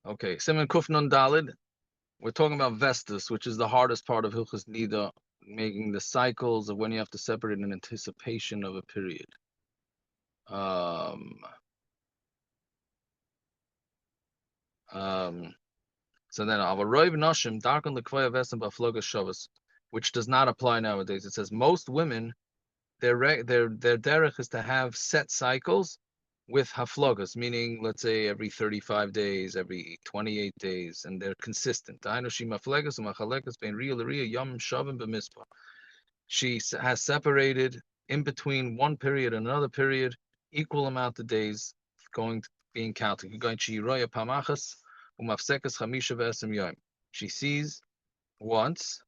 Okay, Siman Kufnun Dalid. We're talking about Vestus, which is the hardest part of Hilchas Nida, making the cycles of when you have to separate in anticipation of a period. Um, so then, Avaroiv Nashim, Darkon Lekvoya Vestim Bafloga Shavas, which does not apply nowadays. It says most women, their derech is to have set cycles with haflogas, meaning let's say every 35 days, every 28 days, and they're consistent. She has separated in between one period and another period, equal amount of days being counted. She sees once,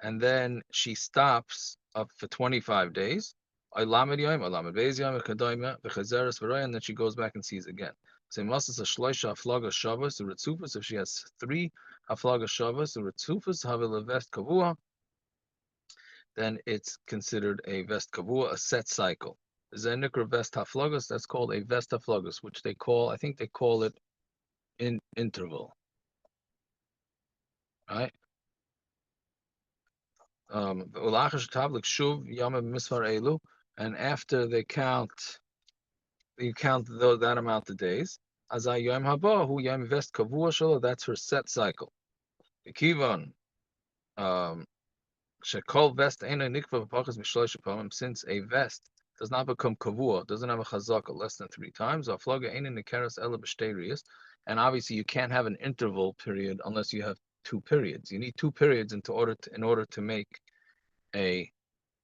and then she stops up for 25 days. And then she goes back and sees again. If she has three haflaga shavas, then it's considered a vest kavua, a set cycle. Zenikr vest haflagas, that's called a vest haflagas, which they call, I think they call it in interval. Right? And after they count, you count that amount of days. That's her set cycle. The kivan, shekol vest since a vest does not become kavua, doesn't have a chazaka less than 3 times. And obviously you can't have an interval period unless you have 2 periods. You need 2 periods in order to make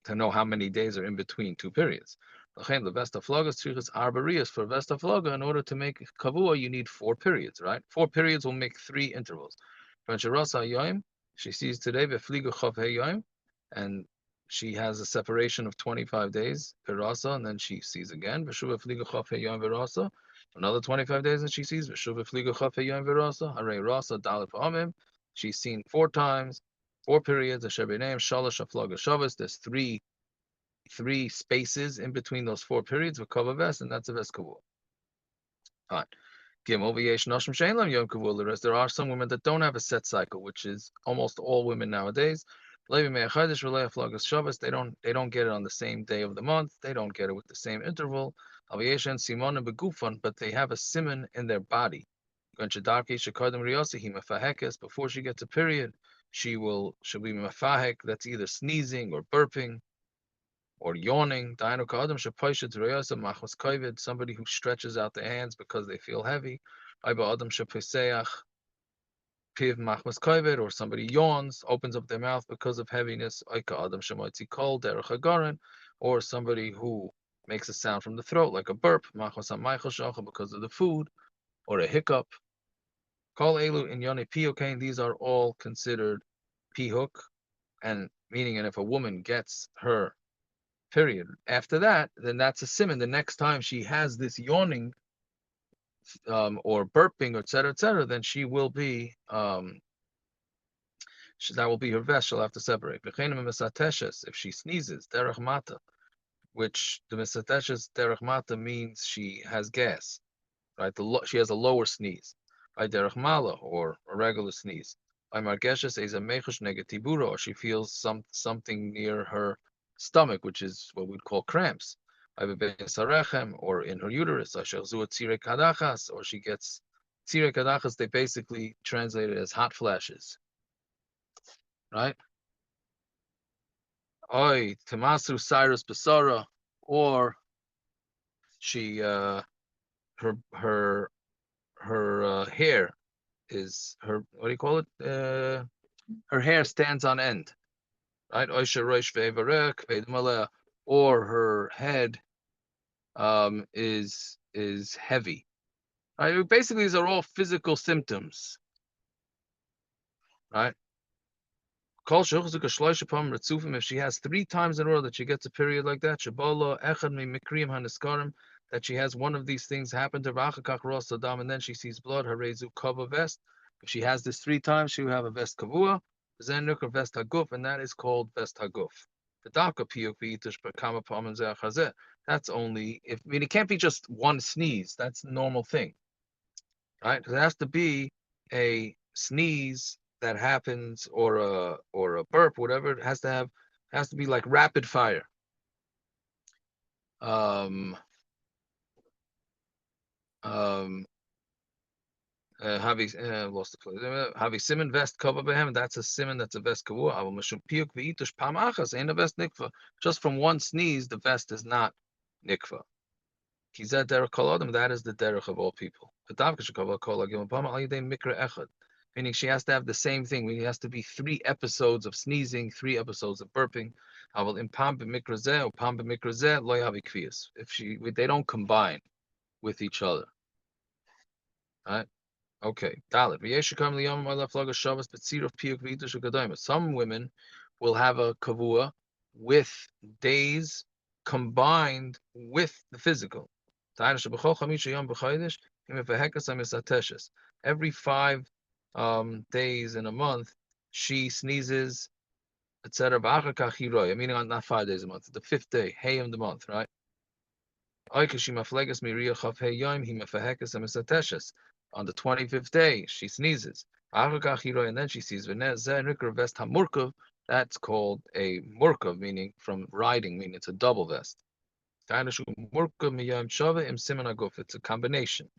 to know how many days are in between 2 periods. The Vesta Flogas Trichas Arbarius for Vesta Floga, in order to make Kavua, you need 4 periods, right? 4 periods will make 3 intervals. She sees today Vefliga Chav Yom, and she has a separation of 25 days, Virasa, and then she sees again, Veshuva Fliga Chav Yom Virasa, another 25 days, and she sees Veshuva Fliga Chav Yom Virasa, Hare Rasa Dalit Amim. She's seen 4 times, 4 periods. Asher b'neim shalosh haflaga shavas. There's three spaces in between those 4 periods with kavah vest, and that's a vest kavua. Fine. Gimel v'yesh noshim shein lam yom kavua l'rest. There are some women that don't have a set cycle, which is almost all women nowadays. Levi me'achadish v'lei haflagas shavas. They don't get it on the same day of the month. They don't get it with the same interval. V'yesh en simonim begufan, but they have a simon in their body. Before she gets a period, she'll be mafahek, that's either sneezing or burping or yawning. Somebody who stretches out their hands because they feel heavy. Or somebody yawns, opens up their mouth because of heaviness. Or somebody who makes a sound from the throat like a burp because of the food, or a hiccup. Kol elu in yoni piyukain, these are all considered pihuk, and meaning, and if a woman gets her period after that, then that's a simon. The next time she has this yawning, or burping, or etc., then she will be, that will be her vest. She'll have to separate. If she sneezes, derech mata, which the misateshes derech mata means she has gas, right? She has a lower sneeze. Derech mala, or a regular sneeze. Margeshes is a mechush negatibura, or she feels something near her stomach, which is what we'd call cramps. Or in her uterus, or she gets tzire kadachas. They basically translate it as hot flashes, right? Oi, Tamasu Cyrus Basara, or she her hair is her, what do you call it? Her hair stands on end, right? Or her head is heavy. Right? Basically, these are all physical symptoms, right? If she has 3 times in a row that she gets a period like that, that she has one of these things happen to her, and then she sees blood, harezu kava vest. If she has this 3 times, she will have a vest kavua, zenuk vest haguf, and that is called vest haguf. The daka piyuk, that's only if, I mean, it can't be just one sneeze. That's a normal thing, right? It has to be a sneeze that happens or a burp, whatever, it has to be like rapid fire. Um, um, lost the place. Havi simen vest kava behem. That's a simen. That's a vest kavua. Aval mashum piyuk veitush pam achas. Ain't a vest nikva. Just from one sneeze, the vest is not nikva. Kizet derech kol adam. That is the derech of all people. V'davka shekava kol agim pam al yidei mikra echad. Meaning she has to have the same thing. Meaning it has to be 3 episodes of sneezing, 3 episodes of burping. Aval impam b'mikra zeh or pam b'mikra zeh lo yavi kviyas. If they don't combine with each other, right? Okay. Dalit. Some women will have a kavua with days combined with the physical. Every 5 days in a month, she sneezes, etc. Meaning on not 5 days a month, the 5th day, hey of the month, right? On the 25th day, she sneezes. And then she sees that's called a murkav, meaning from riding, meaning it's a double vest. It's a combination.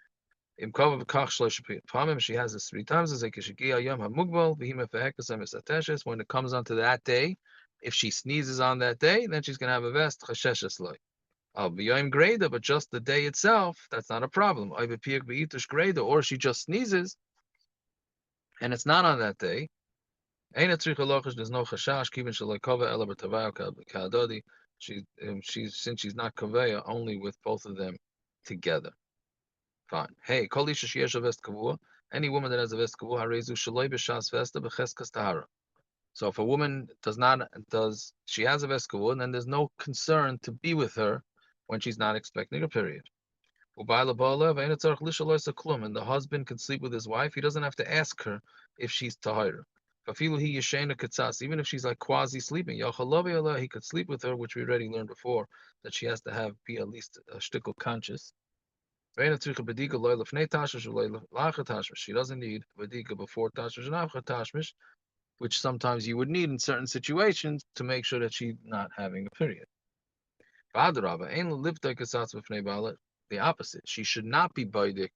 She has this 3 times. When it comes onto that day, if she sneezes on that day, then she's going to have a vest. But just the day itself, that's not a problem. Or she just sneezes, and it's not on that day. There's no chashash. Since she's not kaveya, only with both of them together. Fine. Hey, any woman that has a vest kavua, so if a woman she has a vest kavua, then there's no concern to be with her when she's not expecting a period. And the husband can sleep with his wife. He doesn't have to ask her if she's tahira. Even if she's like quasi sleeping, he could sleep with her, which we already learned before, that she has to be at least a shtickle conscious. She doesn't need bedika before tashmish and after tashmish, which sometimes you would need in certain situations to make sure that she's not having a period. The opposite. She should not be baidik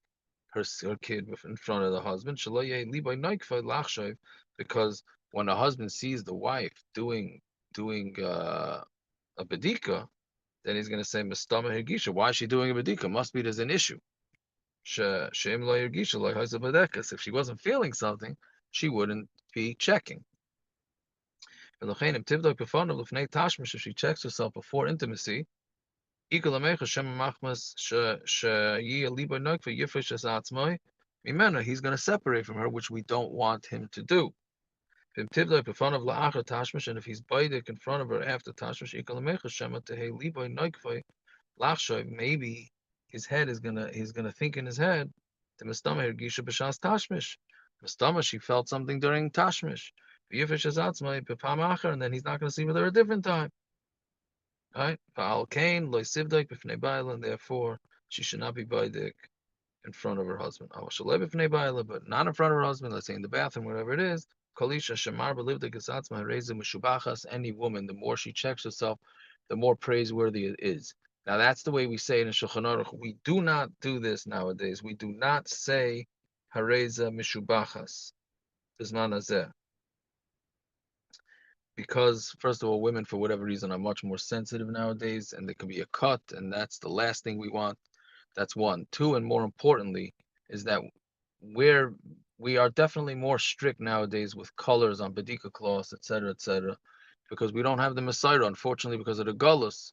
her kid in front of the husband. Because when the husband sees the wife doing a bedika, then he's going to say, Mistama Hirgisha. Why is she doing a bedika? Must be there's an issue. If she wasn't feeling something, she wouldn't be checking. If she checks herself before intimacy, he's going to separate from her, which we don't want him to do. And if he's baidik in front of her after tashmish, maybe he's gonna think in his head, the mistama hergisha b'shas tashmish. Mistama, she felt something during tashmish. And then he's not gonna sleep with her a different time. Right? And therefore she should not be baidik in front of her husband. But not in front of her husband, let's say in the bathroom, whatever it is. Any woman, the more she checks herself, the more praiseworthy it is. Now that's the way we say it in Shulchan Aruch. We do not do this nowadays. We do not say Hareza Mishubachas. Because first of all, women for whatever reason are much more sensitive nowadays, and there can be a cut, and that's the last thing we want. That's one. 2, and more importantly, is that we are definitely more strict nowadays with colors on bedika cloths, etc., because we don't have the Messiah. Unfortunately, because of the gullus,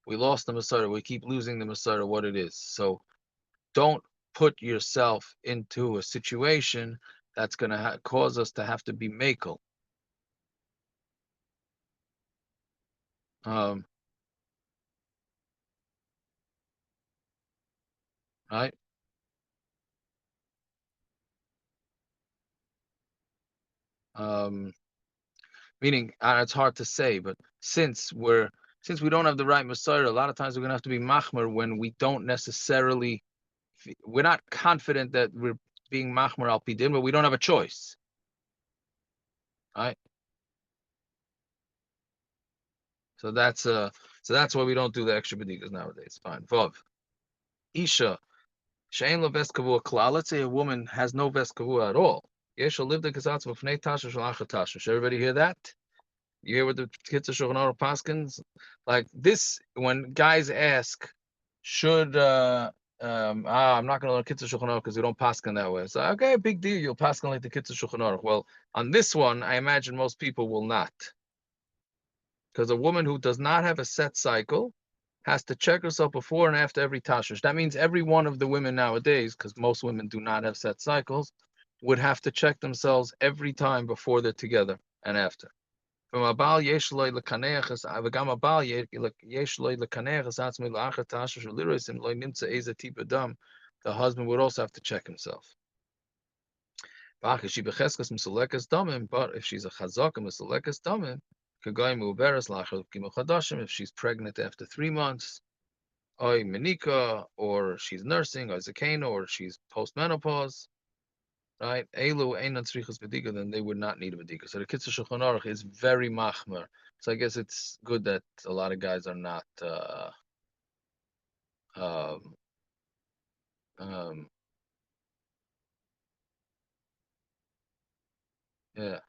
we lost the Messiah. We keep losing the Messiah, what it is. So don't put yourself into a situation that's going to cause us to have to be makel. Right? Meaning, it's hard to say, but since we don't have the right Messiah, a lot of times we're going to have to be machmer when we're not confident that we're being machmer al pidin, but we don't have a choice. Right? So that's why we don't do the extra bedikas nowadays. Fine. Vav. Isha. Shein lo ves kavua klal. Let's say a woman has no ves kavua at all. Yesh live the kasatz mufnei tasha shel acha tasha. Should everybody hear that? You hear what the Kitzur Shulchan Aruch paskins? Like this, when guys ask, should I'm not going to learn Kitzur Shulchan Aruch because we don't paskin that way. So okay, big deal. You'll paskin like the Kitzur Shulchan Aruch. Well, on this one, I imagine most people will not, because a woman who does not have a set cycle has to check herself before and after every tashush. That means every one of the women nowadays, because most women do not have set cycles, would have to check themselves every time before they're together and after. From a bal yesh loy lekaneach es avagam a bal yesh loy lekaneach es atzmi la'achar tashush u'lirosim loy nimtza eza tipa dam. The husband would also have to check himself. But if she's a chazaka misalekas damim, if she's pregnant after 3 months, or menika, or she's nursing, or zakena, or she's postmenopause, right? Then they would not need a bedika. So the Kitzur Shulchan Aruch is very machmer. So I guess it's good that a lot of guys are not yeah.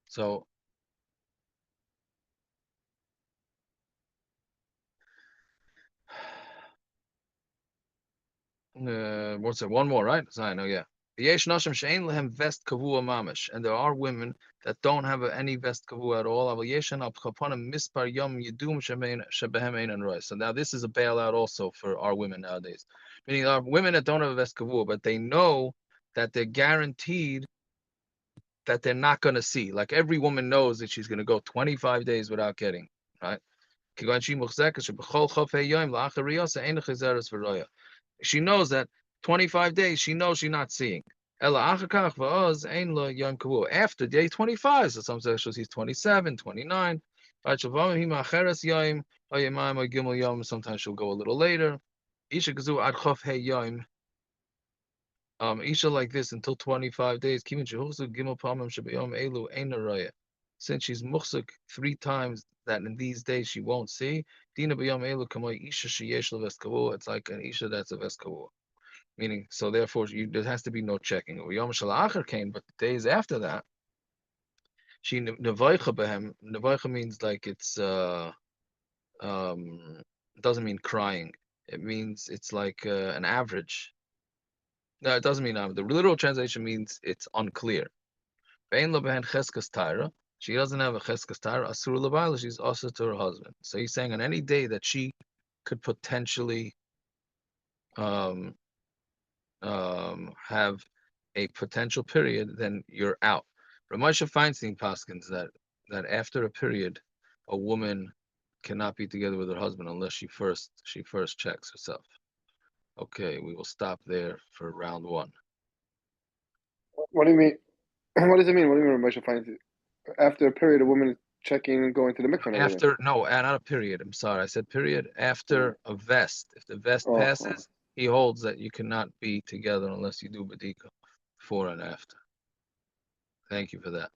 So what's it? One more, right? So I know, yeah. And there are women that don't have any vest kavua at all. So now this is a bailout also for our women nowadays. Meaning our women that don't have a vest kavua, but they know that they're guaranteed that they're not going to see. Like every woman knows that she's going to go 25 days without getting, right? She knows that 25 days, she knows she's not seeing. After day 25, so some sections he's 27, 29. Sometimes she'll go a little later. Isha like this until 25 days. Since she's muhsuk 3 times that in these days she won't see. It's like an Isha that's a veskavua. Meaning, so therefore, there has to be no checking. Yom Shalachar came, but the days after that, she nevoicha behem. Nevoicha means like it's it doesn't mean crying. It means it's like an average. No, it doesn't mean the literal translation means it's unclear. She doesn't have a cheskas tara. Asur lebayla. She's also to her husband. So he's saying on any day that she could potentially have a potential period, then you're out. Ramosha Feinstein paskins that after a period, a woman cannot be together with her husband unless she first checks herself. Okay, we will stop there for round 1. What do you mean? What does it mean? What do you mean, Moshe finds it? After a period, a woman checking and going to the mikvah. After not a period. I'm sorry, I said period. After a vest, if the vest passes, he holds that you cannot be together unless you do badika before and after. Thank you for that.